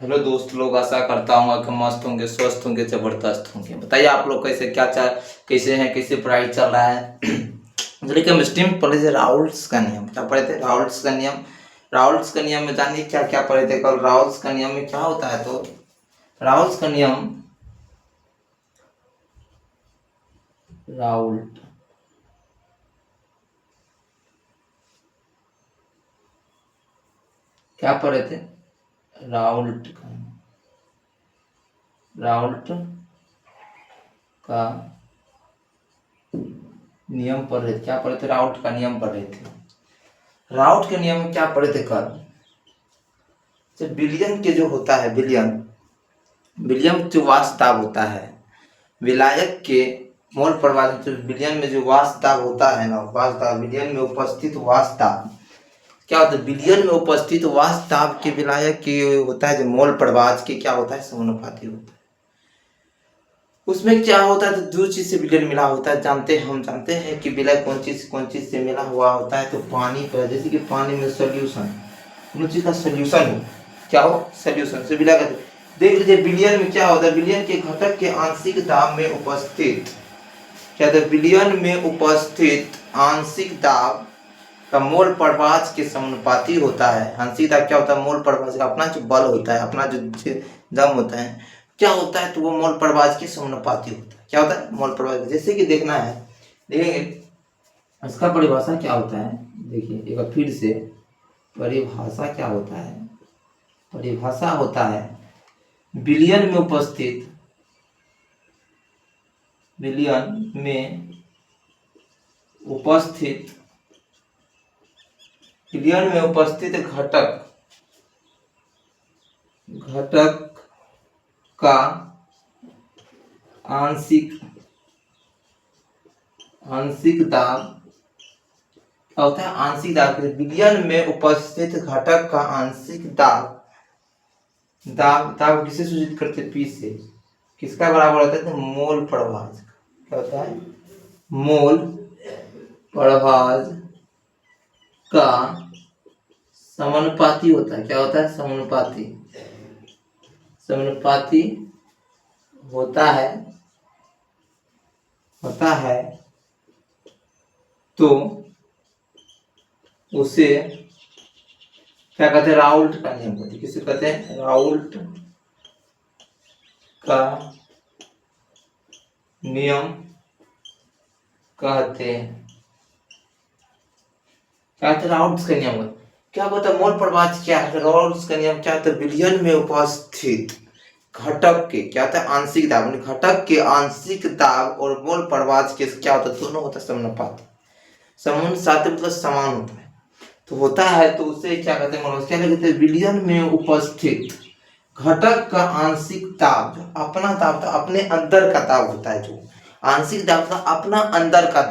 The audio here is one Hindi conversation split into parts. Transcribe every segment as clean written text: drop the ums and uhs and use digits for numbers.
हेलो दोस्त लोग, आशा करता हूँ कि मस्त होंगे, स्वस्थ होंगे, जबरदस्त होंगे। बताइए आप लोग कैसे हैं, कैसे पढ़ाई चल रहा है। चलिए केमिस्ट्री में पढ़े थे राउल्ट्स का नियम। क्या पढ़े थे? राउल्ट्स का नियम। राउल्ट्स का नियम में जानिए क्या क्या पढ़े थे कल। राउल्ट्स का नियम में क्या होता है, तो राउल्ट्स का नियम, राउल्ट क्या पढ़े थे? राउल्ट का राउल्ट का नियम पढ़ रहे थे। क्या पढ़े थे? राउल्ट का नियम पढ़ रहे थे। राउल्ट के नियम में क्या पढ़े थे कल? जब विलियम के जो होता है, विलियम जो वाष्प दाब होता है, विलायक के मोल प्रवाह, जो विलियन में जो वाष्प दाब होता है ना, वाष्प दाब, विलियन में उपस्थित वाष्प दाब क्या होता है? विलियन में उपस्थित वाष्प दाब के विलायक के होता है जो मोल प्रवाह के क्या होता है? समानुपाती होता है। उसमें क्या होता है? तो दो चीज से विलयन मिला होता है। हम जानते हैं कि विलय कौन चीज से मिला हुआ होता है, तो पानी पर। जैसे कि पानी में सोल्यूशन, कौन चीज का सोल्यूशन हो, क्या हो? सोल्यूशन से विलय करते। देख लीजिए विलयन में क्या होता है, विलयन के घटक के आंशिक दाब में उपस्थित क्या होता है? विलयन में उपस्थित आंशिक दाब का मोल प्रवाह के समानुपाती होता है। आंशिक दाब क्या होता है? मोल प्रवाह का अपना जो बल होता है, अपना जो दम होता है, क्या होता है? तो वो मोल प्रवाह के समानुपाती होता है। क्या होता है? मोल प्रवाह। जैसे कि देखना है, देखेंगे इसका परिभाषा क्या होता है। देखिए एक बार फिर से, परिभाषा क्या होता है? परिभाषा होता है विलयन में उपस्थित, विलयन में उपस्थित, विलयन में उपस्थित घटक का आंशिक दाब क्या होता है? आंशिक दाब। विलयन में उपस्थित घटक का आंशिक दाब, दाब किसे सूचित करते? पी से। किसका बराबर होता है? तो मोल प्रवाह। क्या होता है? मोल प्रवाह का समानुपाती होता है। क्या होता है? समानुपाती होता है तो उसे क्या कहते हैं? राउल्ट का नियम कहते हैं। किसे कहते हैं? राउल्ट का नियम कहते हैं। क्या कहते हैं? राउल्ट का नियम। क्या होता है? मोल प्रवाह क्या है? राउल्ट का नियम क्या होता है? विलयन में उपस्थित घटक के क्या होता है? आंशिक दाब। घटक के आंशिक दाब और मोल प्रवाह के क्या होता है? दोनों होता है समानुपाती। समानुपाती मतलब समान होता है। तो होता है तो उसे क्या कहते हैं? क्या कहते हैं? विलयन में उपस्थित घटक का आंशिक दाब, जो अपना दाब था, अपने अंदर का दाब होता है। जो आंशिक दाब था, अपना अंदर का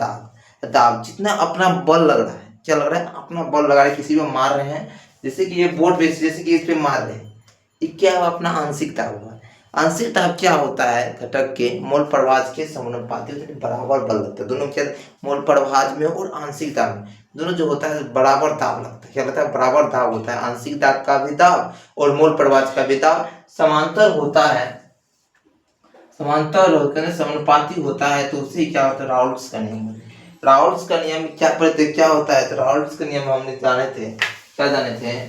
दाब जितना अपना बल लग रहा है। क्या लग रहा है? अपना बल लगा रहे हैं, किसी पे मार रहे हैं, जैसे कि ये बोर्ड पे, जैसे कि इस पे मार रहे हैं, ये क्या है? अपना आंशिक दाब हुआ। आंशिक दाब क्या होता है? घटक के मोल प्रवाह के समानुपाती होते हैं, बराबर बल लगता है। दोनों क्या, मोल प्रवाह में और आंशिक दाब में दोनों जो होता है बराबर दाब लगता है। क्या लगता है? बराबर दाब होता है। आंशिक दाब का भी दाब और मोल प्रवाह का भी दाब समांतर होता है। समांतर होकर समानुपाती होता है, तो उसे क्या होता है? राउल्ट्स का नियम। राउल्ट्स का नियम क्या होता है? तो राउल्ट्स का नियम हमने जाने थे, क्या जाने थे?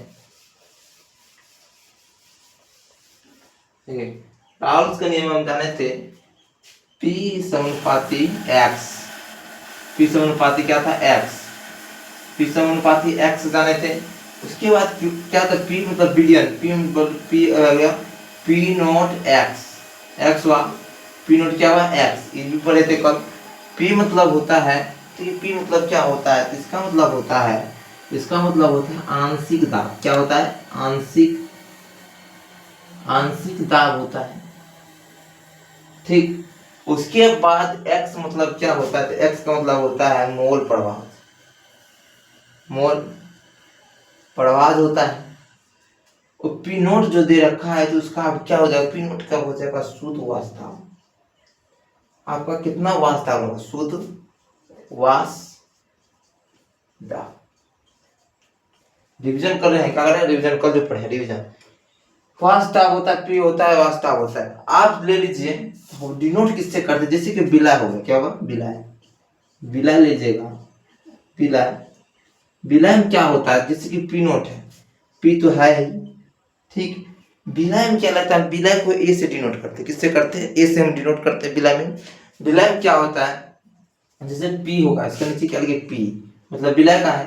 ठीक है, राउल्ट्स का नियम हम जाने थे, P समानुपाती X। P समानुपाती क्या था? X। P समानुपाती X जाने थे। उसके बाद क्या था? P मतलब बिलियन, P आ गया P नॉट X हुआ। P नॉट क्या हुआ? X। ये भी पढ़े थे कल। P मतलब होता है, तो ये P मतलब क्या होता है? तो इसका मतलब होता है आंशिक दाब। क्या होता है? आंशिक दाब होता है। ठीक। उसके बाद x मतलब क्या होता है? तो x का मतलब होता है मोल प्रवाह होता है। और पी नोट जो दे रखा है, तो उसका अब क्या हो जाएगा? पी नोट का हो जाएगा शुद्ध वाष्प। आपका कितना वाष्प होगा? शुद्ध वाष्प। रिवीजन कर रहे हैं? क्या कर रहे हैं? रिवीजन कल जो पढ़े, रिवीजन फर्स्ट स्टाफ होता है, पी होता है, लास्ट स्टाफ होता है। आप ले लीजिए, डिनोट किससे करते हैं, जैसे कि विलय हो गया, क्या होगा, विलय, विलय लीजिएगा, विलय, विलय में क्या होता है, जैसे कि पी नोट है, पी तो है ही, ठीक। विलय में क्या लगता है, विलय को ए से डिनोट करते हैं, किससे करते हैं, ए से हम डिनोट करते हैं विलय में। विलय में क्या होता है, जैसे पी होगा, इसके नीचे क्या लिखे, पी, मतलब विलय का है,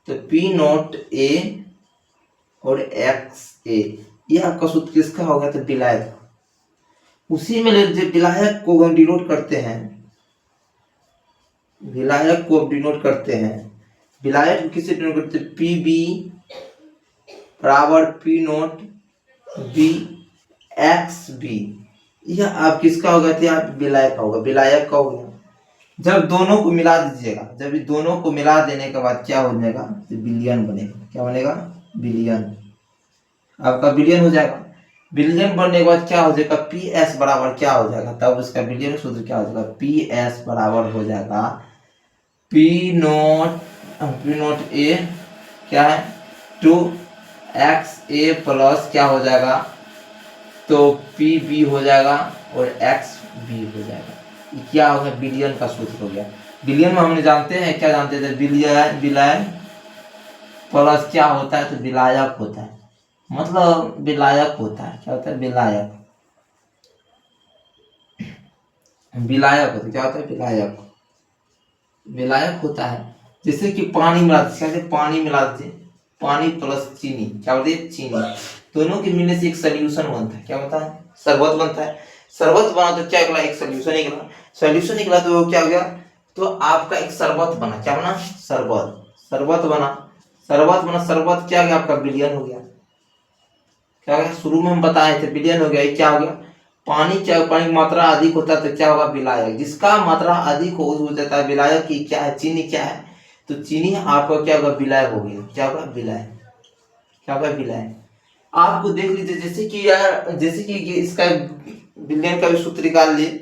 तो पी नोट ए और एक्स ए, ये आपका सूत्र किसका होगा, तो विलय का। उसी में जो विलायक को हम डिनोट करते हैं, विलायक को डिनोट करते हैं, विलायक को किससे डिनोट करते हैं, पी बी बराबर P not B X B, यह आप किसका होगा, तो आप विलायक का होगा, विलायक का हो गया। जब दोनों को मिला दीजिएगा, जब दोनों को मिला देने के बाद क्या हो जाएगा, तो बिलियन बनेगा, क्या बनेगा, बिलियन, आपका बिलियन हो जाएगा। बिलियन बनने के बाद क्या हो जाएगा, पी एस बराबर क्या हो जाएगा, तब उसका बिलियन सूत्र क्या हो जाएगा, पी एस बराबर हो जाएगा पी नोट ए क्या है, 2x ए प्लस क्या हो जाएगा, तो पी बी हो जाएगा और एक्स बी हो जाएगा। ये क्या हो गया, बिलियन का सूत्र हो गया। बिलियन में हमने जानते हैं, क्या जानते थे, बिलियन, विलय प्लस क्या होता है, तो विलायक होता है, मतलब विलायक होता है, क्या होता है, विलायक, विलायक होता है, क्या होता है, विलायक, विलायक होता है। जैसे कि पानी मिला दीजिए, पानी मिला दीजिए, पानी प्लस चीनी, क्या बोलते हैं, चीनी, दोनों के मिलने से एक सोल्यूशन बनता है, क्या बनता है, शरबत बनता है। शरबत बना तो क्या निकला, एक सोल्यूशन निकला, सोल्यूशन निकला तो क्या हो गया, तो आपका एक शरबत बना, क्या बना, शरबत, शरबत बना, शरबत बना, शरबत क्या गया, आपका बिलियन हो गया, क्या गया, शुरू में हम बताए थे बिलियन हो गया। ये क्या हो गया, पानी, क्या पानी की मात्रा अधिक होता है तो क्या होगा, विलायक, जिसका मात्रा अधिक हो जाता है विलायक की, क्या है, चीनी, क्या है, तो चीनी आपका क्या होगा, विलायक हो गया, क्या होगा, विलायक, क्या होगा, विलायक। आपको देख लीजिए, जैसे कि यार, जैसे कि इसका विलयन का भी सूत्र निकाल लिए,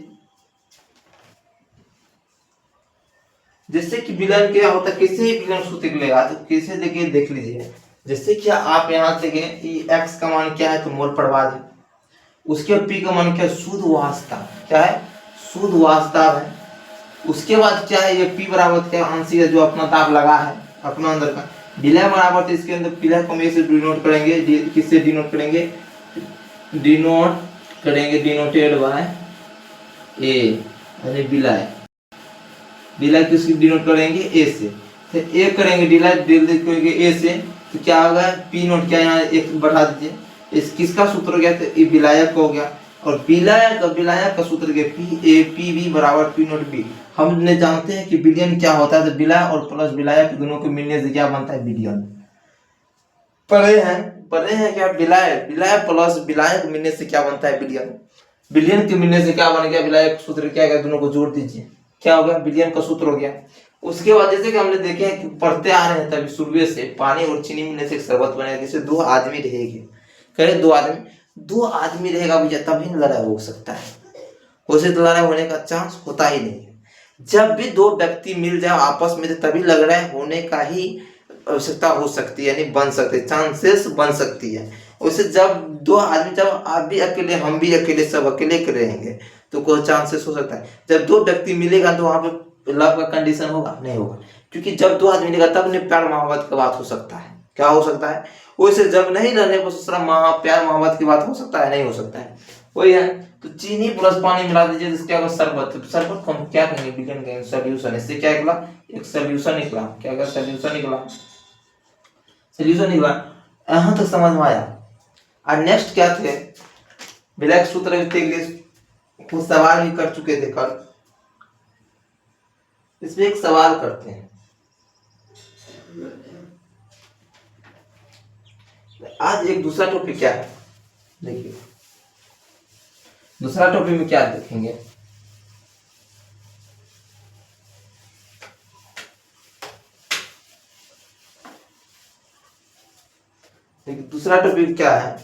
जैसे कि विलयन क्या होता है, कैसे ही विलयन सूत्र निकलेगा, तो कैसे देखिए, देख लीजिए, जैसे कि आप यहाँ देखें कि एक्स का मान क्या है, तो मोल प्रवाह है, उसके बाद पी का मान क्या है, शुद्ध वास्तव, क्या है, शुद्ध वास्तव है। उसके बाद क्या है, ये पी बराबर क्या, आंशिक है, जो अपना दाब लगा है अपना अंदर का, विलय बराबर, तो इसके अंदर विलय को हम से डिनोट करेंगे, किससे डिनोट करेंगे, डिनोट करेंगे, डिनोटेड बाय ए, यानी विलय, विलय किसकी डिनोट करेंगे, ए से, तो ए करेंगे डिलय करेंगे ए से, तो क्या होगा, पी नोट, क्या यहाँ एक बढ़ा दीजिए, इस किसका सूत्र हो गया, तो ये विलायक हो गया, और विलायक का सूत्र के पी ए पी बी बराबर पी नोट बी। हमने जानते हैं कि विलयन क्या होता है, तो विलय और प्लस विलायक दोनों के मिलने से क्या बनता है, विलयन। पढ़े हैं क्या, विलय, विलय प्लस विलायक मिलने से क्या बनता है, विलयन, विलयन के मिलने से क्या बन गया, विलायक सूत्र क्या है, दोनों को जोड़ दीजिए, क्या हो गया, विलयन का सूत्र हो गया। उसके बाद जैसे कि हमने देखे हैं कि पढ़ते आ रहे हैं तभी शुरू से, पानी और चीनी मिलने से एक शरबत बनेगा, जैसे दो आदमी रहेंगे, कहे दो आदमी रहेगा भैया, तभी लड़ाई हो सकता है, वैसे तो लड़ाई होने का चांस होता ही नहीं है। जब भी दो व्यक्ति मिल जाए आपस में, तभी लड़ाई होने का ही आवश्यकता हो सकती है, यानी बन सकते, चांसेस बन सकती है। वैसे जब दो आदमी, जब आप भी अकेले, हम भी अकेले, सब अकेले के रहेंगे, तो कोई चांसेस हो सकता है। जब दो व्यक्ति मिलेगा तो वहां पे लव का कंडीशन होगा, नहीं होगा, क्योंकि जब दो आदमी मिलेगा तब नहीं प्यार मोहब्बत की बात हो सकता है, क्या हो सकता है, वैसे जब नहीं रहने पर प्यार मोहब्बत की बात हो सकता है, नहीं हो सकता है, वही है। तो चीनी प्लस पानी मिला दीजिए, जिसके अगर शरबत, शरबत को हम क्या कहेंगे, विलयन कहेंगे, सोल्यूशन, इससे क्या निकला, एक सोल्यूशन निकला, क्या क्या सोल्यूशन निकला, सोल्यूशन निकला। यहां तक समझ में आया। और नेक्स्ट क्या थे, विलयक सूत्र कुछ सवाल भी कर चुके थे कल, इसमें एक सवाल करते हैं, आज एक दूसरा टॉपिक क्या है, देखिए दूसरा टॉपिक में क्या देखेंगे, देखिए दूसरा टॉपिक क्या है,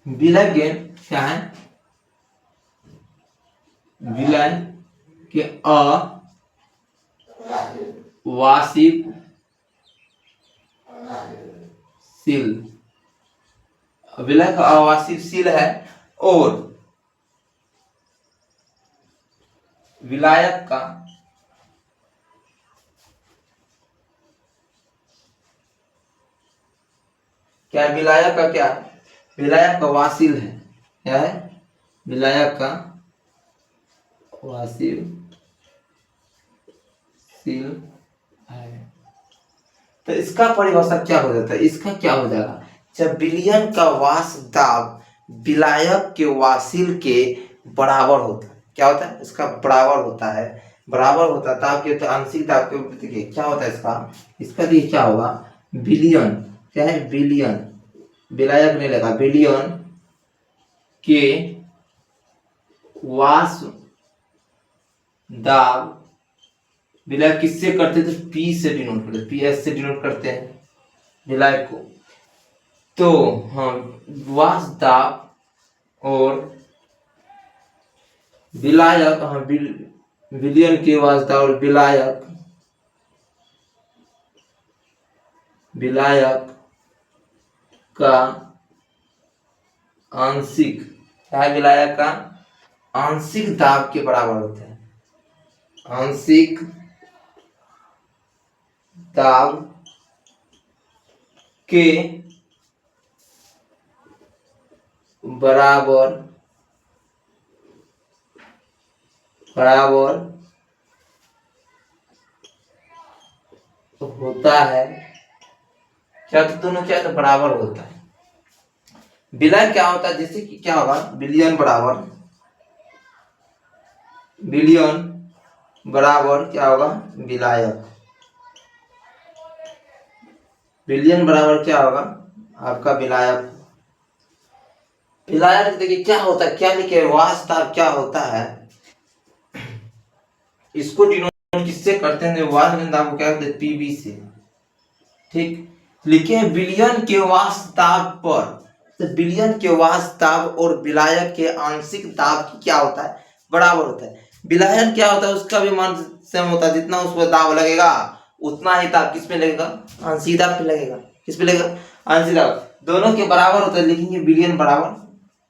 विलय गेन क्या है, विलय के अवाष्पशील विलय का अवासिल है और विलायक का क्या है? विलायक का क्या है? विलायक का वासिल है। क्या है? विलायक का वासिल है। तो इसका परिभाषा क्या हो जाता है? इसका क्या हो जाएगा? जब विलयन का वाष्प दाब विलायक के वासिल के बराबर होता है। क्या होता है? इसका बराबर होता है। बराबर होता है दाब के, तो आंशिक दाब के देखिए क्या होता है इसका देखिए क्या होगा? विलयन क्या है? विलयन, विलायक नहीं लगा, विलयन के वाष्प दाब विलायक किससे करते हैं? तो पी से डिनोट करते हैं, पी एस से डिनोट करते हैं विलायक को। तो हाँ, वाष्प दाब और विलायक, हाँ विलयन के वाष्प दाब और विलायक का आंशिक क्या है? विलायक का आंशिक दाब के बराबर होता है। आंशिक दाब के बराबर होता है। क्या? तो दोनों क्या? तो बराबर होता है। विलय क्या होता है? जैसे कि क्या होगा? विलयन बराबर क्या होगा? विलायक। विलयन बराबर क्या होगा? आपका विलायक। विलायक देखिए क्या होता है, क्या लिखे? वाष्प दाब क्या होता है? इसको डिनोट किससे करते हैं? वाष्प दाब को क्या कहते हैं? पीबी से। ठीक, लिखे हैं विलयन के वाष्प दाब पर। तो विलयन के वाष्प दाब और विलायक के आंशिक दाब की क्या होता है? बराबर होता है। विलायन क्या होता है? उसका भी मान सेम होता है, जितना उस पर दाब लगेगा उतना ही दाब किस पे लगेगा? आंशिक दाब पे लगेगा। किस पे लगेगा? आंशिक दाब। दोनों के बराबर होता है, लिखेंगे विलयन बराबर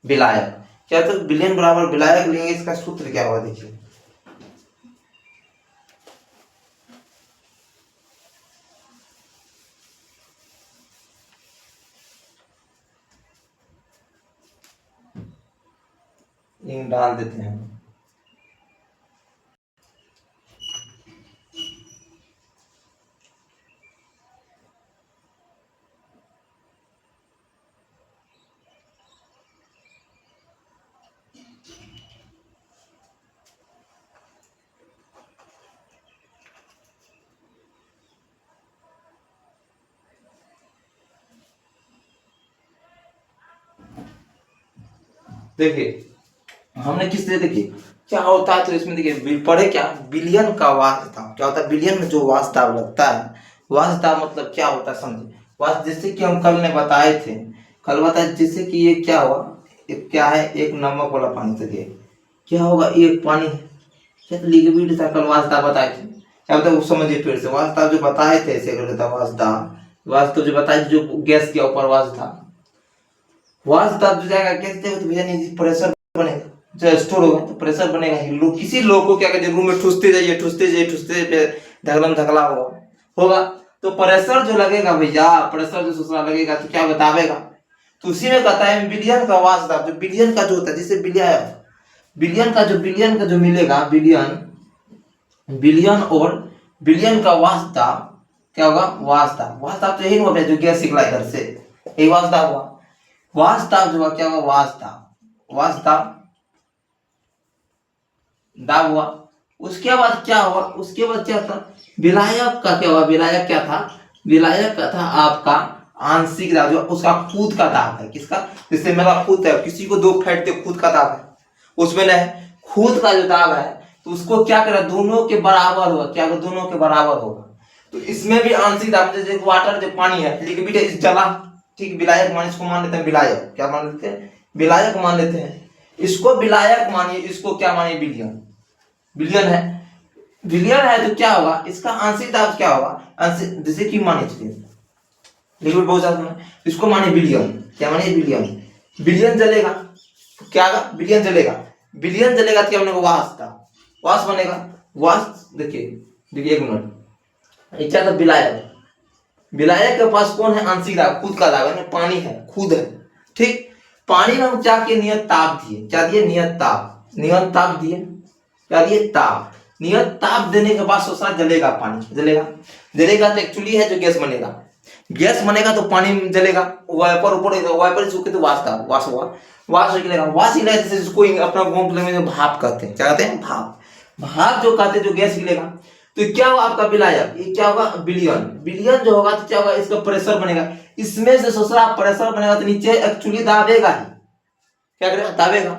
विलायक। क्या? तो विलयन बराबर विलायक लेंगे, इसका सूत्र क्या होगा देखिए। डाल देते हैं। देखिए हमने किस लिए देखिए क्या होता है, तो इसमें देखिए पढ़े क्या? विलयन का वाष्प दाब क्या होता है? विलयन में जो वाष्प दाब लगता है, वाष्प दाब मतलब क्या होता है समझे? वाष्प जैसे कि हम कल ने बताए थे, कल बताए जैसे कि ये क्या हुआ, एक क्या है? एक नमक वाला पानी था, क्या होगा? एक पानी है, क्या लिक्विड था, कल वाष्प दाब बताए थे। क्या होता है वो समझिए फिर से। वाष्प दाब जो बताए थे ऐसे करता वाष्प दाब, वाष्प तो जो बताए जो गैस के ऊपर वाष्प था, वाष्प दाब जो जाएगा कैसे? तो भैया नहीं, प्रेशर बनेगा, जो स्टोर होगा तो प्रेशर बनेगा ही। लोग किसी लोग को क्या कहते हैं? रूम में ठूसते जाइए धगलम धगला होगा तो प्रेशर जो लगेगा भैया, प्रेशर जो दूसरा लगेगा तो क्या बतावेगा? तो उसी में कहता है बिलियन का वाष्प दाब, जो बिलियन का जो होता है, जैसे बिलियन का जो मिलेगा, बिलियन और बिलियन का वाष्प दाब क्या होगा? वाष्प दाब तो यही हुआ जो गैस निकला इधर से, यही वाष्प दाब हुआ। वाष्प दाब जो हुआ क्या हुआ? वाष्प दाब हुआ। उसके बाद क्या हुआ? उसके बाद क्या था? विलायक का क्या हुआ? विलायक क्या था? विलायक का था आपका आंशिक दाब, जो उसका खुद का दाब है। किसका? जैसे मेरा खुद है, किसी को दो फेंटते खुद का दाब है, उसमें नहीं, खुद का जो दाब है तो उसको क्या करा? दोनों के बराबर हुआ। क्या? दोनों के बराबर होगा। तो इसमें भी आंशिक दाब, जैसे वाटर जो पानी है, लिक्विड है, इस जला, ठीक, विलायक मान, इसको मान लेते हैं विलायक। क्या मान लेते हैं? विलायक मान लेते हैं। इसको विलायक मानिए, इसको क्या मानिए? विलयन। विलयन है, विलयन है तो क्या होगा? इसका आंशिक दाब क्या होगा? आंशिक, जैसे कि मानिए चलिए लिक्विड बहुत ज्यादा है, इसको माने विलियम, क्या माने विलियम, विलियन जलेगा तो क्या होगा, विलियन जलेगा, विलियन जलेगा तो क्या बनेगा, वाष्प था, वाष्प बनेगा, वाष्प देखिए देखिए 1 मिनट, क्या था, विलायक, विलायक के पास कौन है, आंशिक दाब, खुद का दाब है, पानी है, खुद है, ठीक। पानी में हम क्या किए, नियत ताप दिए, क्या दिए, नियत ताप, नियत ताप दिए, क्या दिए, ताप, नियत ताप देने के बाद सोचना जलेगा, पानी जलेगा, जलेगा तो एक्चुअली है जो गैस बनेगा, गैस बनेगा तो पानी जलेगा, वाइपर ऊपर, वाइपर सूखे तो वाष्प था, वाष्प हुआ, वाष्प निकलेगा, वाष्प निकलेगा जैसे जिसको अपना घूम में भाप कहते हैं, क्या कहते हैं, भाप, भाप जो कहते हैं, जो गैस निकलेगा तो क्या होगा आपका विलायक, ये क्या होगा, विलियन, विलियन जो होगा तो क्या होगा, इसका प्रेशर बनेगा, इसमें से सोचना प्रेशर बनेगा तो नीचे एक्चुअली दाबेगा ही, क्या करेगा, दाबेगा।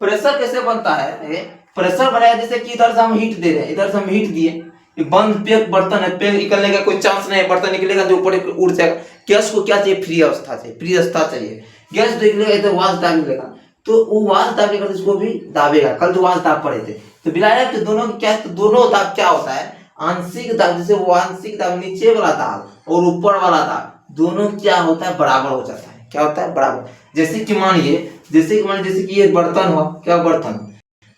प्रेशर कैसे बनता है, प्रेशर बनाया जैसे कि इधर से हम हीट दे रहे हैं, इधर से हम हीट दिए, ये बंद पैक बर्तन है, पैक निकलने का कोई चांस नहीं है, बर्तन निकलेगा जो ऊपर उड़ जाएगा, गैस को क्या चाहिए, फ्री अवस्था चाहिए, फ्री अवस्था चाहिए, गैस तो निकलेगा इधर वाष्प दाब निकलेगा, तो वो वाष्प दाब निकलेगा, इसको भी दाबेगा, कल जो वाष्प दाब पड़े थे, तो विलायक के दोनों क्या, तो दोनों दाब क्या होता है, आंशिक दाब, जैसे वो आंशिक दाब नीचे वाला दाब और ऊपर वाला दाब दोनों क्या होता है, बराबर हो जाता है, क्या होता है, बराबर। जैसे कि मानिए, जैसे कि ये बर्तन हुआ, क्या बर्तन,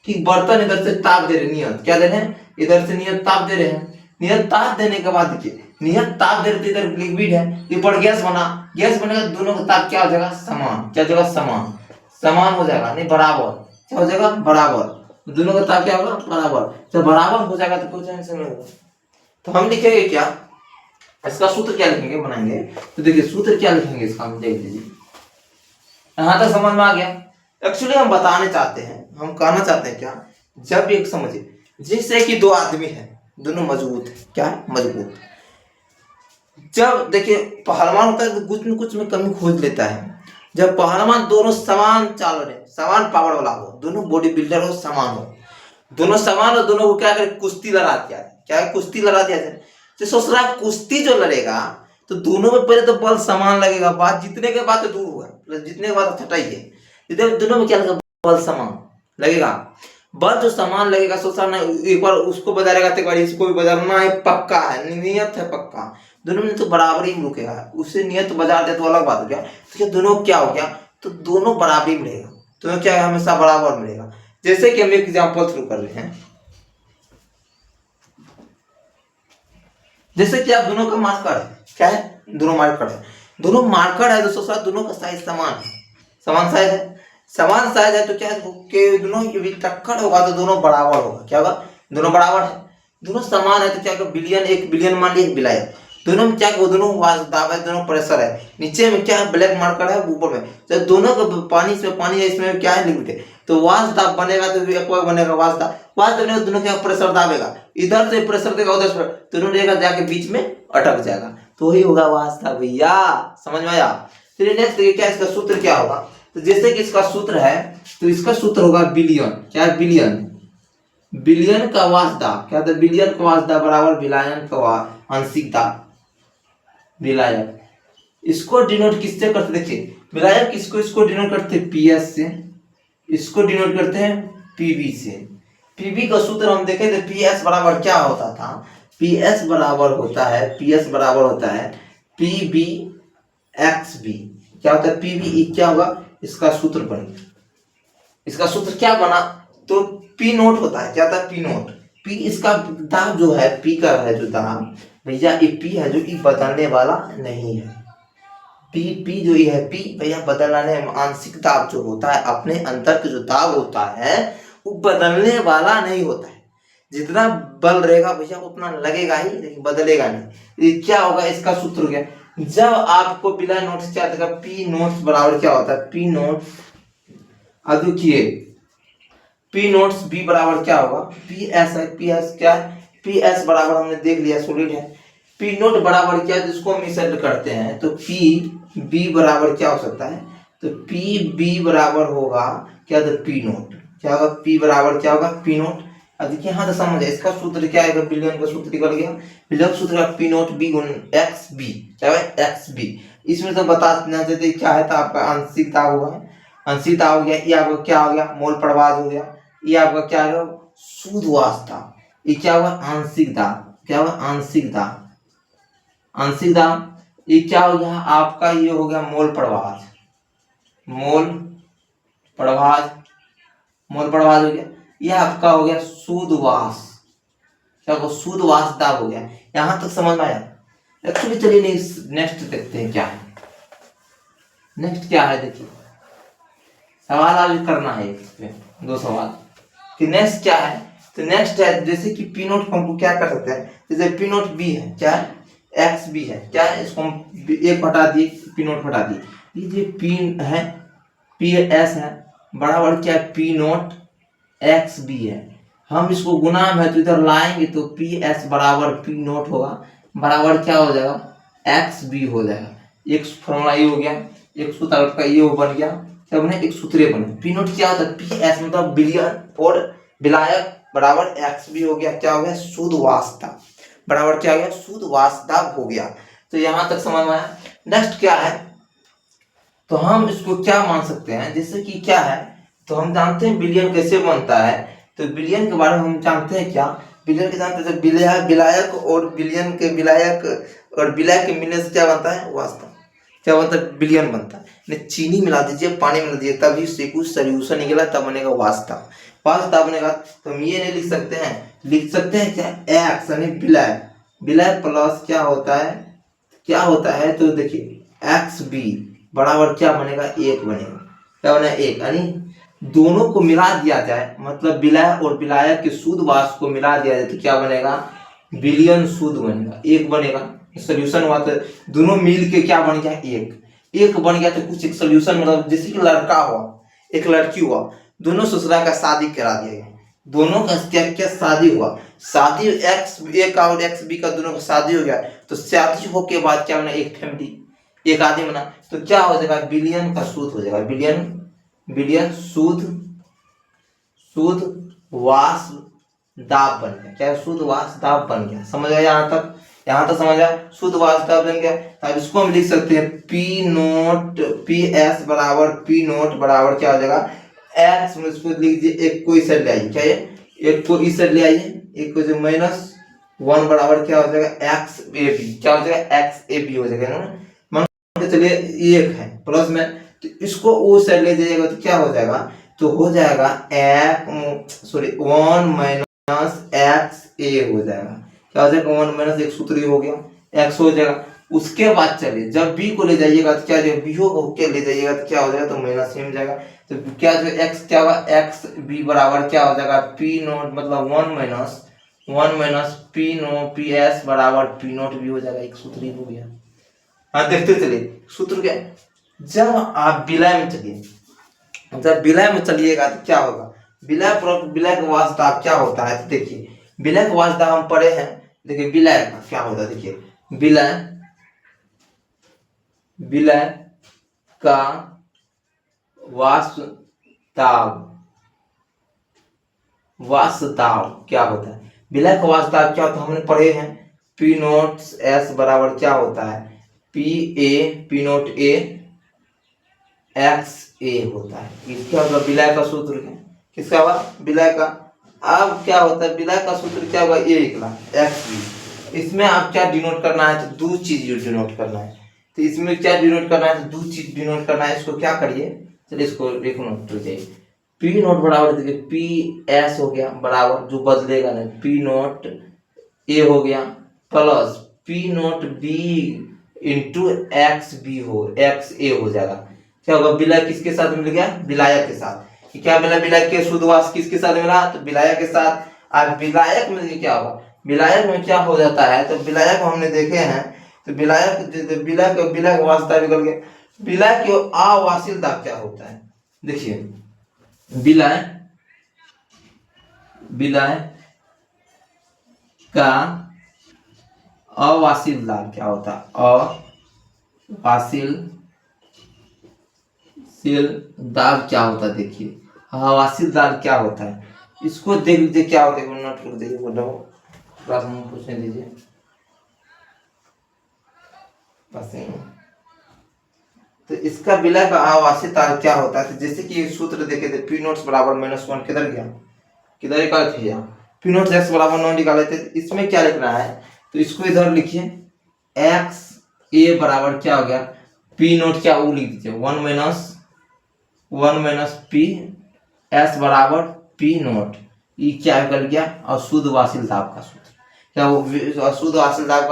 ठीक, बर्तन इधर से ताप दे रहे, नियत क्या दे रहे हैं, इधर से नियत ताप दे रहे हैं, नियत ताप देने के बाद देखिए, नियत ताप दे रहे, इधर लिक्विड है, ऊपर गैस बना, गैस बनेगा, दोनों का ताप क्या हो जाएगा, समान, क्या हो जाएगा, समान, समान हो जाएगा, नहीं बराबर, क्या हो जाएगा, बराबर, दोनों का ताप क्या होगा, बराबर, जब बराबर हो जाएगा तो कोई टेंशन नहीं होगा। तो हम लिखेंगे क्या, इसका सूत्र क्या लिखेंगे, बनाएंगे, तो देखिए सूत्र क्या लिखेंगे इसका, हम देख लीजिए, यहां तक समझ में आ गया। एक्चुअली हम बताने चाहते हैं, हम कहना चाहते हैं क्या, जब एक समझिए, जैसे कि 2 आदमी है, दोनों मजबूत है, क्या है, मजबूत, जब देखिए पहलवान होता है तो कुछ न कुछ में कमी खोज लेता है, जब पहलवान दोनों समान चाल रहे, समान पावर वाला हो, दोनों बॉडी बिल्डर हो, समान हो, दोनों समान हो, दोनों को क्या करे, कुश्ती लड़ा दिया जाए, क्या है, कुश्ती लड़ा दिया जाए, तो सोच रहा है कुश्ती जो लड़ेगा तो दोनों में पहले तो बल समान लगेगा, बात जीतने के बाद तो दूर हुआ, जीतने के बाद छटाई है, दोनों में क्या लगेगा, बल समान लगेगा, बल जो समान लगेगा, सोचा ना एक बार उसको बजा रहेगा तो एक बार इसको भी बजाना है, पक्का है, नियत है पक्का, दोनों में तो बराबरी में रुकेगा, उसे नियत बजा दे तो अलग बात हो गया, तो क्या दोनों क्या हो गया, तो दोनों बराबरी में रहेगा, दोनों क्या है, हमेशा बराबर मिलेगा। जैसे कि हम एक एग्जाम्पल शुरू कर रहे हैं, जैसे कि आप दोनों का मार्कर है, क्या है, दोनों मार्कर है, दोनों मार्कर है, दोस्तों साथ दोनों का साइज समान है, समान साइज है, समान साइज है, तो क्या है कि दोनों की भी टक्कर होगा तो दोनों बराबर होगा, क्या होगा, दोनों बराबर है, दोनों समान है, तो क्या होगा, बिलियन, एक बिलियन मान लिया, एक विलायक, दोनों में क्या है, दोनों दाब है, दोनों प्रेशर है, नीचे में क्या है, ब्लैक मार्कर है, ऊपर में तो दोनों का पानी से पानी है, इसमें क्या है, लिक्विड है, तो वाष्प दाब बनेगा तो एक बनेगा वाष्प दाब, वाष्प बनेगा दोनों क्या प्रेशर दाबेगा, इधर से प्रेशर देगा उधर से, दोनों रहेगा जाके बीच में अटक जाएगा, तो वही होगा वाष्प दाब, भैया समझ में आया। चलिए नेक्स्ट देखिए क्या इसका सूत्र क्या होगा, तो जैसे कि इसका सूत्र है, तो इसका सूत्र होगा बिलियन, क्या है, बिलियन, बिलियन का वाष्प दाब, क्या था, बिलियन का वाष्प दाब बराबर विलायन का आंशिक दाब, विलायक, इसको डिनोट किससे करते, देखिए विलायक किसको, इसको डिनोट करते हैं पीएस से, इसको डिनोट करते हैं पीवी से, पीवी का सूत्र हम देखें तो पीएस बराबर क्या होता था, पीएस बराबर होता है, पीएस बराबर होता है पीबी एक्स बी, क्या होता है, पीबी क्या होगा, इसका सूत्र बनेगा, इसका सूत्र क्या बना, तो पी नोट होता है, क्या होता है, पी नोट, पी इसका दाब जो है, पी का है जो दाब भैया, ये पी है जो ये बदलने वाला नहीं है, पी पी जो ये है, पी भैया बदलने, आंशिक दाब जो होता है अपने अंदर का जो दाब होता है वो बदलने वाला नहीं होता है, जितना बल रहेगा भैया उतना लगेगा ही, लेकिन बदलेगा नहीं, ये क्या होगा, इसका सूत्र हो गया, जब आपको बिना नोट्स क्या देगा, पी नोट्स बराबर क्या होता है, पी नोट्स, अब देखिए पी नोट्स बी बराबर क्या होगा, पी एस है, पी एस क्या है, पी एस बराबर हमने देख लिया सॉलिड है, पी नोट बराबर क्या है, जिसको हम मिसल करते हैं, तो पी बी बराबर क्या हो सकता है, तो पी बी बराबर होगा क्या, तो पी नोट, क्या होगा, पी बराबर क्या होगा, पी नोट। अब देखिए यहाँ तो समझ इसका सूत्र क्या है, बिलियन का सूत्र निकल गया, बिलियन का सूत्र पी नोट बी गुण एक्स बी, क्या है, एक्स बी, इसमें तो बता देना चाहिए क्या है, तो आपका आंशिक दाब हुआ है, आंशिक दाब हो गया, ये आपका क्या हो गया, मोल प्रवाह हो गया, ये आपका क्या है, शुद्ध वाष्प दाब, ये क्या हुआ, आंशिक दाब, क्या हुआ, आंशिक दाब, आंशिक दाब, ये क्या हो गया आपका, ये हो गया मोल प्रवाह, मोल प्रवाह, मोल प्रवाह हो गया। ये आपका हो गया शुद्ध वाष्प, क्या हो शुद्ध वाष्प दाब हो गया। यहां तक समझ में आया। एक्चुअली चलिए नेक्स्ट देखते हैं क्या है। नेक्स्ट क्या है देखिए, सवाल आज करना है इस पे, दो सवाल कि नेक्स्ट क्या है। तो नेक्स्ट है जैसे कि पी नोट हमको क्या कर सकते हैं, जैसे पी नोट बी है, क्या एक्स बी है, क्या है इसको हम एक हटा दिए, पी नोट हटा दिए, ये पी है, पी एस है बराबर क्या है पी नोट एक्स बी है। हम इसको गुना में तो इधर लाएंगे तो पी एस बराबर पी नोट होगा, बराबर क्या हो जाएगा एक्स बी हो जाएगा। एक फॉर्मूला ये हो गया, एक सूत्र का ये बन गया, क्या बने एक सूत्र बने। पी नोट क्या होता है, पी एस मतलब बिलियन और विलायक बराबर एक्स बी हो गया, क्या हो गया शुद्ध वाष्प बराबर क्या हो गया शुद्ध वाष्प हो गया। तो यहां तक समझ में आया। नेक्स्ट क्या है, तो हम इसको क्या मान सकते हैं, जैसे कि क्या है, तो हम जानते हैं बिलियन कैसे बनता है। तो बिलियन के बारे में हम जानते हैं क्या, बिलियन के जानते हैं विलायक और बिलियन के विलायक और विलय के मिलने से क्या बनता है वास्तव, क्या बनता है बिलियन बनता है। चीनी मिला दीजिए, पानी मिला दीजिए, तभी से कुछ सोल्यूशन निकला, तब बनेगा वास्तव। वास्तव बनेगा तो हम ये नहीं लिख सकते हैं, लिख सकते हैं क्या एक्स यानी विलय, विलय प्लस क्या होता है, क्या होता है तो देखिए एक्स बी बराबर क्या बनेगा एक बनेगा, क्या बनेगा एक, यानी दोनों को मिला दिया जाए, मतलब विलय और विलायक के शुद्ध वाष्प को मिला दिया जाए तो क्या बनेगा बिलियन शुद्ध बनेगा, एक बनेगा। सोल्यूशन हुआ तो दोनों मिल के क्या बन गया एक, एक बन गया तो कुछ एक सोल्यूशन, मतलब जैसे कि लड़का हुआ एक लड़की हुआ, दोनों ससुरा का शादी करा दिया गया, दोनों का क्या क्या शादी हुआ, शादी एक्स ए का और एक्स बी का दोनों का शादी हो गया, तो शादी हो के बाद क्या बना एक फैमिली, एक आदमी बना, तो क्या हो जाएगा बिलियन का शुद्ध हो जाएगा, बिलियन, बिलियन शुद्ध, शुद्ध वाष्प दाब बन गया, क्या शुद्ध वाष्प दाब बन गया। समझ गया यहाँ तक, यहाँ तक समझ आया शुद्ध वाष्प दाब बन गया। अब इसको हम लिख सकते हैं पी नोट पी एस बराबर पी नोट बराबर क्या हो जाएगा एक्स में, इसको लिख दीजिए एक को इस साइड ले आइए, क्या ये एक को इस साइड ले आइए, एक को जो माइनस वन बराबर क्या हो जाएगा एक्स ए बी, क्या हो जाएगा एक्स ए बी हो जाएगा ना, मान के चलिए एक है प्लस में, तो इसको उस साइड ले जाइएगा तो क्या हो जाएगा, तो हो जाएगा एक sorry one minus x A हो जाएगा, क्या हो जाएगा वन माइनस एक सूत्र हो गया एक्स हो जाएगा। उसके बाद चलिए जब बी को ले जाइएगा तो क्या जो बी को के ले जाइएगा तो क्या हो जाएगा तो माइनस में जाएगा, तो क्या जो एक्स क्या होगा एक्स बी बराबर क्या हो जाएगा पी नोट मतलब one minus P no P S बराबर पी नोट भी हो जाएगा, एक सूत्र हो गया। हाँ देखते चलिए सूत्र क्या, जब आप विलय में चलिए, जब विलय में चलिएगा तो क्या होगा, विलय विलय का वास्ता क्या होता है, तो देखिए विलय का वास्ता हम पढ़े हैं, देखिए विलय का क्या होता है, देखिए विलय, विलय का वास्तव, वास्तव क्या होता है, विलय का वास्तव क्या होता है हमने पढ़े हैं, पी नोट एस बराबर क्या होता है पी नोट ए एक्स ए होता है, इसका मतलब विलय का सूत्र है, किसका हुआ विलय का। अब क्या होता है विलय का सूत्र क्या होगा ए निकला एक्स बी, इसमें आप क्या डिनोट करना है तो दो चीज डिनोट करना है, तो इसमें क्या डिनोट करना है तो दो चीज डिनोट करना है, इसको क्या करिए चलिए इसको एक नोट हो जाइए, पी नोट बराबर देखिए पी एस हो गया बराबर जो बदलेगा नहीं पी नोट ए हो गया plus P not B into X B हो एक्स ए हो जाएगा, क्या होगा विलय किसके साथ मिल गया विलायक के साथ, कि क्या मिला विलय के शुद्ध वाष्प किसके साथ मिला तो विलायक के साथ। अब विलायक में क्या होगा, विलायक में क्या हो जाता है तो विलायक हमने देखे हैं, तो विलायक विलय का वास्ता निकल गया, विलय के अवासिल दाब क्या होता है, देखिए विलय, विलय का अवासिल दाब क्या होता है, अवासिल दाब क्या होता है, देखिए अवासिल दाब क्या होता है, इसको देख लीजिए क्या होता है, नोट कर दीजिए बोलो क्लास में पूछने दीजिए तो इसका विलय का अवासिल दाब क्या होता है, तो जैसे कि सूत्र देखे थे पी नोट्स बराबर माइनस वन किधर गया, किधर निकाले थे यहाँ पी नोट एक्स बराबर 9 निकाले थे, इसमें क्या लिखना है तो इसको इधर लिखिए एक्स ए बराबर क्या हो गया, पी नोट क्या वो लिख दीजिए, 1 माइनस पी एस बराबर पी नोट। ये क्या कर गया, अशुद्ध वाष्प दाब का सूत्र। क्या वो अशुद्ध वाष्प दाब का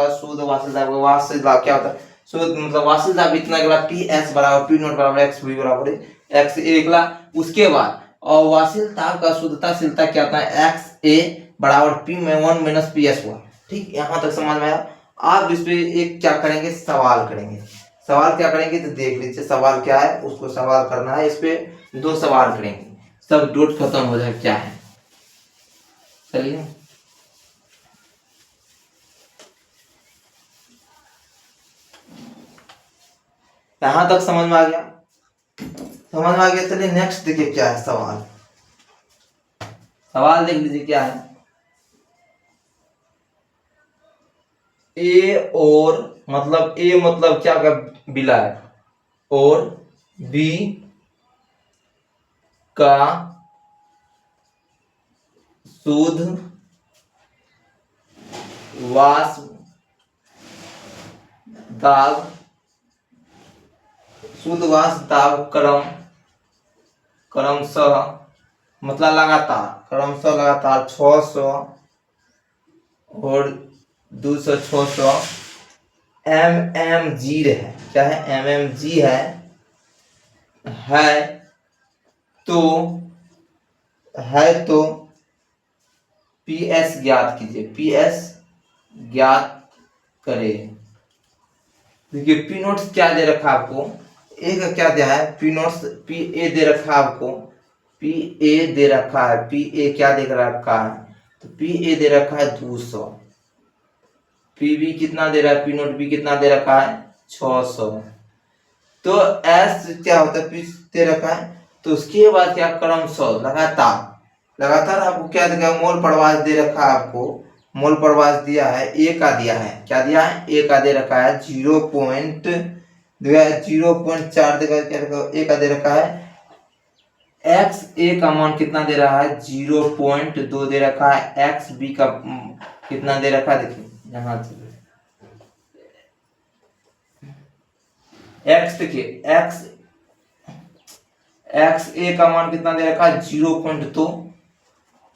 वाष्प दाब क्या होता है, शुद्ध मतलब वाष्प दाब इतना निकला, पी एस बराबर पी नोट बराबर एक्स वी बराबर एक्स ए निकला। उसके बाद और वाष्प दाब का शुद्धताशीलता क्या होता है, एक्स ए बराबर पी में 1 माइनस पी एस हुआ। ठीक, यहाँ तक समझ में आया। आप इस पे एक क्या करेंगे, सवाल करेंगे। सवाल क्या करेंगे तो देख लीजिए सवाल क्या है, उसको सवाल करना है। इस पे 2 सवाल करेंगे, सब डोट खत्म हो जाए क्या है। चलिए यहां तक समझ में आ गया, समझ में आ गया। चलिए नेक्स्ट देखिए क्या है सवाल। सवाल देख लीजिए क्या है, ए और मतलब ए मतलब क्या का बिला है, और बी का शुद्ध वाष्प दाब, शुद्ध वाष्प दाब क्रमशः मतलब लगातार, क्रमशः लगातार 600 और 200 600 mmg है। क्या है, mmg है तो PS ज्ञात कीजिए, PS ज्ञात करें। देखिए पी नोट्स क्या दे रखा है आपको, ए का क्या दिया है, पी नोट्स पी ए दे रखा है आपको, पी ए दे रखा है, पी ए क्या दे रखा है, तो पी ए दे रखा है 200, पी बी कितना दे रहा है, पी नोट बी कितना दे रखा है 600। तो एस क्या होता है, पी दे रखा है, तो उसके बाद क्या, क्रमशः लगातार आपको क्या देगा, मोल प्रवाह दे रखा है आपको, मोल प्रवाह दिया है, ए का दिया है, क्या दिया है, ए का दे रखा है 0.4 देगा, क्या ए का दे रखा है, एक्स ए का मान कितना दे रहा है 0.2 दे रखा है, एक्स बी का कितना दे रखा है, देखिए यहाँ से एक्स देखिए एक्स ए का मान कितना दे रखा है 0.2,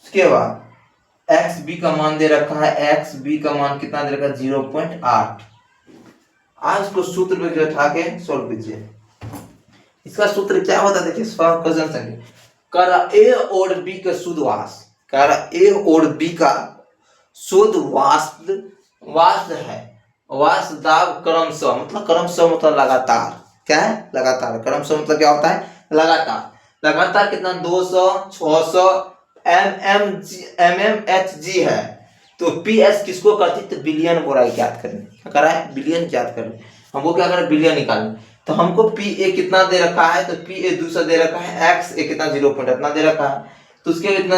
उसके बाद एक्स बी का मान दे रखा है, एक्स बी का मान कितना दे रखा है 0.8। आज इसको सूत्र पे उठा के सोल्व कीजिए। इसका सूत्र क्या होता है, देखिए क्वेश्चन संख्या, कर ए और बी का शुद्ध वाष्प, कर ए और बी का शुद्ध वाष्प है, वाष्प दाब क्रमशः मतलब लगातार, क्या है, लगातार, क्रमशः मतलब क्या होता है, लगातार कितना 200 600 mmHg है। तो PS किसको करती, तो बिलियन बोराई ज्ञात करनी, क्या करा है, बिलियन ज्ञात करनी। हमको क्या करें, बिलियन निकालना। तो हमको PA कितना दे रखा है, तो PA 200 दे रखा है, XA कितना 0. इतना दे रखा है, तो उसके इतना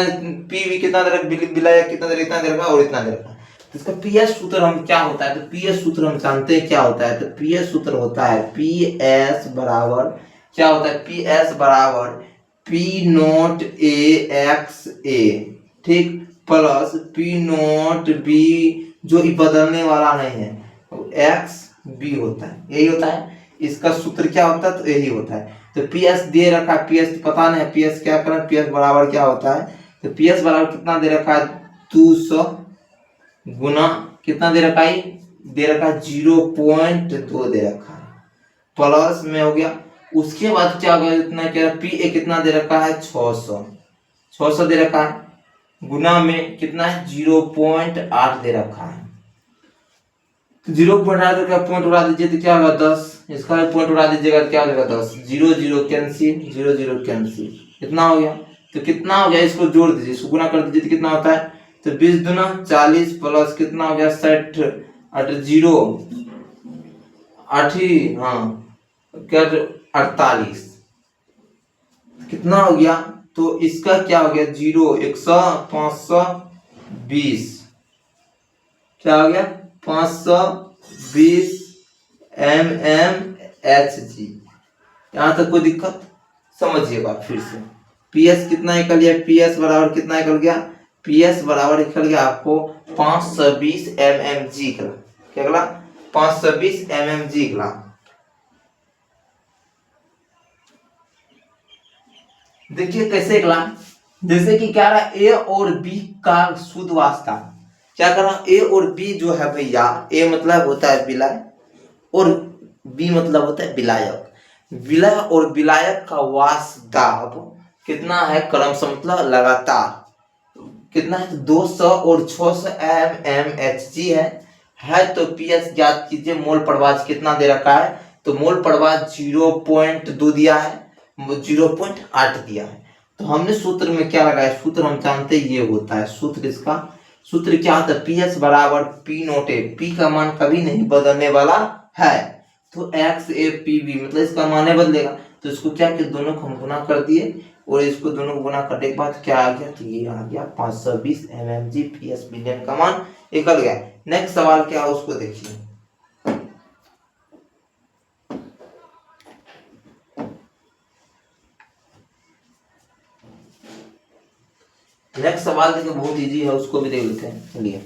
PB कितना दे रखा, बिलाया कितना दे रखा और इतना दे रखा है। तो इसका PS सूत्र हम क्या होता है, तो PS सूत्र हम जानते हैं क्या होता है, तो PS सूत्र होता है PS बराबर क्या होता है, PS बराबर P note A x A, ठीक, प्लस P नोट B जो बदलने वाला नहीं है, एक्स बी होता है, यही होता है। इसका सूत्र क्या होता है, तो यही होता है। तो PS दे रखा है, PS पता नहीं है, PS क्या करें, PS बराबर क्या होता है, तो PS बराबर कितना दे रखा है 200 गुना कितना दे रखा है, 0.2 दे रखा है, प्लस में हो गया। उसके बाद क्या हो गया, इतना क्या, PA कितना दे रखा है 600 दे रखा है, गुना में कितना है 0.8 दे रखा है। 0.8 का पॉइंट उड़ा दीजिए तो क्या होगा 10, इसका पॉइंट उड़ा दीजिएगा तो क्या हो जाएगा 10, 0 0 कैंसिल, 0 0 कैंसिल, इतना हो गया। तो कितना हो गया, इसको जोड़ दीजिए, इसको गुना कर दीजिए तो कितना होता है, तो 20 दूना 40 प्लस कितना हो गया 60 8 0 8 हाँ क्या 48 कितना हो गया, तो इसका क्या हो गया 0 100 520 क्या हो गया 520 mmHg। यहाँ तक कोई दिक्कत, समझिएगा फिर से। PS कितना निकल गया, PS बराबर कितना निकल गया, PS बराबर निकल गया आपको 520 mmg का, क्या निकला 520 mg निकला। देखिए कैसे निकला, जैसे कि क्या रहा ए और बी का शुद्ध वास्ता, क्या कर रहा ए और बी जो है भैया, ए मतलब होता है विलय और बी मतलब होता है विलायक। विलय और विलायक का वास्ताव कितना है क्रमशः मतलब लगातार कितना है 200 और 600 mmHg है तो पीएस ज्ञात कीजिए। मोल प्रवाह कितना दे रखा है, तो मोल प्रवाह 0.2 दिया है, 0.8 दिया है। तो हमने सूत्र में क्या लगाया, सूत्र हम जानते ये होता है, सूत्र इसका सूत्र क्या होता है, पीएस बराबर पी नोट ए, पी का मान कभी नहीं बदलने वाला है, तो एक्स ए पी बी मतलब इसका मान नहीं बदलेगा। तो इसको क्या कि दोनों को हम गुना कर दिए और इसको दोनों को गुना करने के बाद क्या आ गया, तो ये आ गया 520 mmg पीएस बिलियन का मान निकल गया। नेक्स्ट सवाल क्या है उसको देखिए। नेक्स्ट सवाल देखिए बहुत इजी है, उसको भी देख लेते हैं। चलिए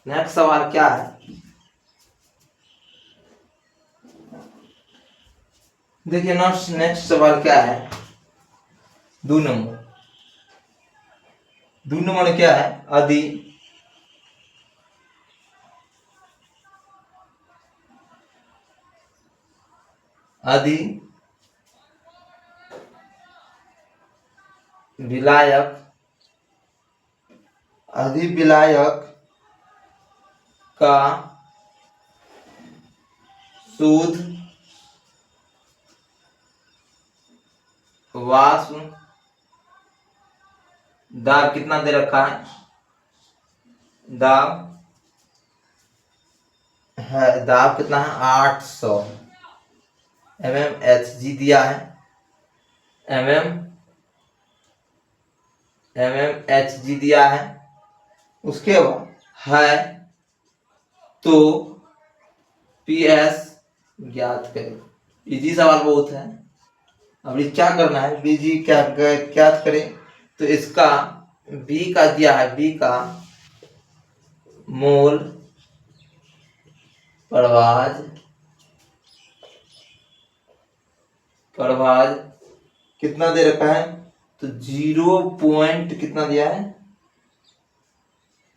नेक्स्ट सवाल क्या है, देखिए नेक्स्ट सवाल क्या है, 2 नंबर क्या है, अधि विलायक का शुद्ध वाष्प दाब कितना दे रखा है, दाब कितना है 800 mmHg दिया है, mmHg दिया है। उसके बाद है तो पीएस ज्ञात करें। इजी सवाल बहुत है। अब ये क्या करना है, बीजी क्या ज्ञात करें, तो इसका बी का दिया है, बी का मोल प्रवाह कितना दे रखा है, तो 0 कितना दिया है,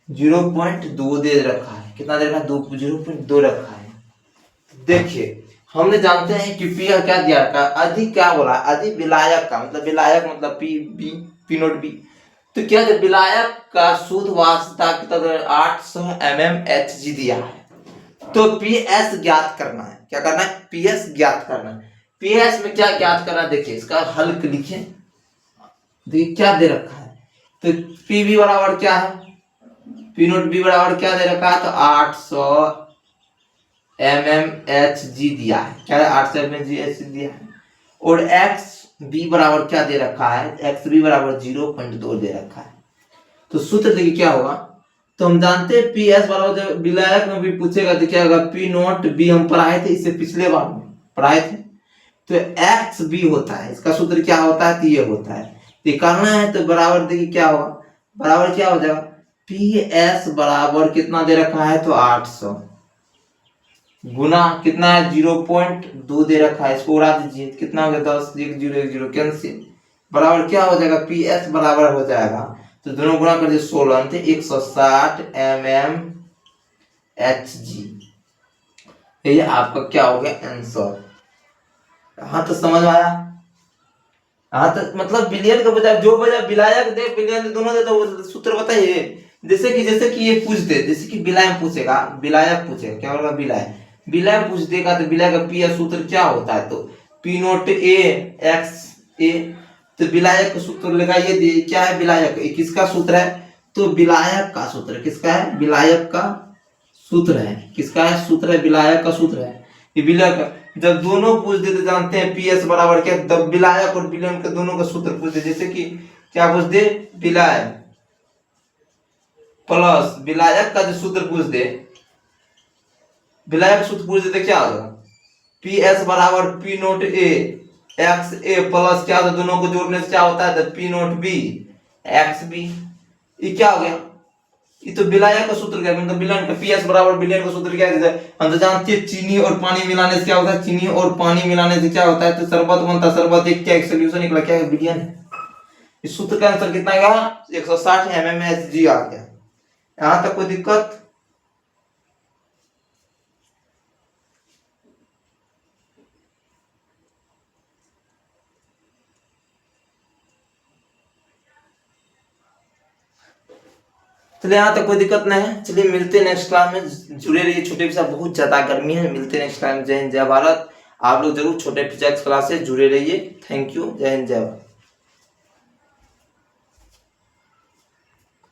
0.2 दे रखा है। कितना दे रखा है, 0.2 रखा है। देखिए हमने जानते हैं कि पी का क्या दिया रखा है, अधिक क्या बोला, अधिक विलायक का मतलब विलायक मतलब P B P not B. तो क्या विलायक का शुद्ध वाष्पता कितना 800 mmHg दिया है, तो पीएस ज्ञात करना है। क्या करना है, पीएस ज्ञात करना है। पीएस में क्या ज्ञात करना है, देखिए इसका हल लिखिए। देखिए क्या दे रखा है, तो पी बी बराबर क्या है, पी नोट बी बराबर क्या दे रखा है, तो 800 mmHg दिया है। क्या है, 800 mmHg दिया है। और एक्स बी बराबर क्या दे रखा है, एक्स बी बराबर 0.2 दे रखा है। तो सूत्र देखिए क्या होगा, तो हम जानते हैं पी एस बराबर, जब विलायक में भी पूछेगा तो क्या होगा, पी नोट बी हम पढ़ाए थे इससे पिछले बार में पढ़ाए थे, तो एक्स बी होता है। इसका सूत्र क्या होता है, तो ये होता है। ये करना है तो बराबर देखिए क्या होगा, बराबर क्या हो जाएगा, पी एस बराबर कितना दे रखा है, तो 800 गुना कितना है 0.2 दे रखा है, इसको उड़ा दीजिए कितना हो गया 10, 1 0 1 0 कैंसिल, बराबर क्या हो जाएगा, पी एस बराबर हो जाएगा, तो दोनों गुना कर दिए 16 थे 160 mmHg। ये आपका क्या हो गया आंसर। हाँ तो समझ में आया। हाँ तो मतलब बिलियन के बजाय जो बजाय विलायक दे बिलियन दे दोनों दे, तो सूत्र बताइए। जैसे कि ये पूछ दे, जैसे कि विलायक पूछेगा, विलायक पूछेगा क्या होगा, विलायक पूछ देगा तो विलायक का पी सूत्र क्या होता है, तो पी नोट ए एक्स ए, तो विलायक का सूत्र लगाइए। क्या है विलायक, किसका सूत्र है, तो विलायक का सूत्र किसका है, विलायक का सूत्र है, किसका है सूत्र है, विलायक का सूत्र है। ये विलायक जब दोनों पूछ देते जानते हैं पीएस बराबर क्या, तब विलायक और विलयन के दोनों का सूत्र पूछ दे। जैसे कि क्या पूछ दे, विलायक प्लस विलायक का जो सूत्र पूछ दे, विलायक सूत्र पूछ देते क्या होगा, पी एस बराबर पी नोट ए एक्स ए प्लस क्या होता है, दोनों को जोड़ने से क्या होता है, P not B X B. ये क्या हो गया? ये तो विलायक का सूत्र क्या है? विलन का पीएस बराबर विलियन का सूत्र क्या है? हम तो जानते हैं चीनी और पानी मिलाने से क्या होता है, चीनी और पानी मिलाने से क्या होता है, तो शरबत बनता है। शरबत एक क्या एक सोल्यूशन निकला, क्या है? विलियन। इस सूत्र का आंसर कितना आएगा? 160 mmHg आ गया। यहां तक कोई दिक्कत? चलिए यहाँ तक कोई दिक्कत नहीं है। चलिए मिलते हैं नेक्स्ट क्लास में। जुड़े रहिए, छोटे भी साहब बहुत ज्यादा गर्मी है। मिलते हैं नेक्स्ट क्लास में। जय हिंद जय भारत। आप लोग जरूर छोटे फिजिक्स क्लास से जुड़े रहिए। Thank you. जय हिंद जय भारत।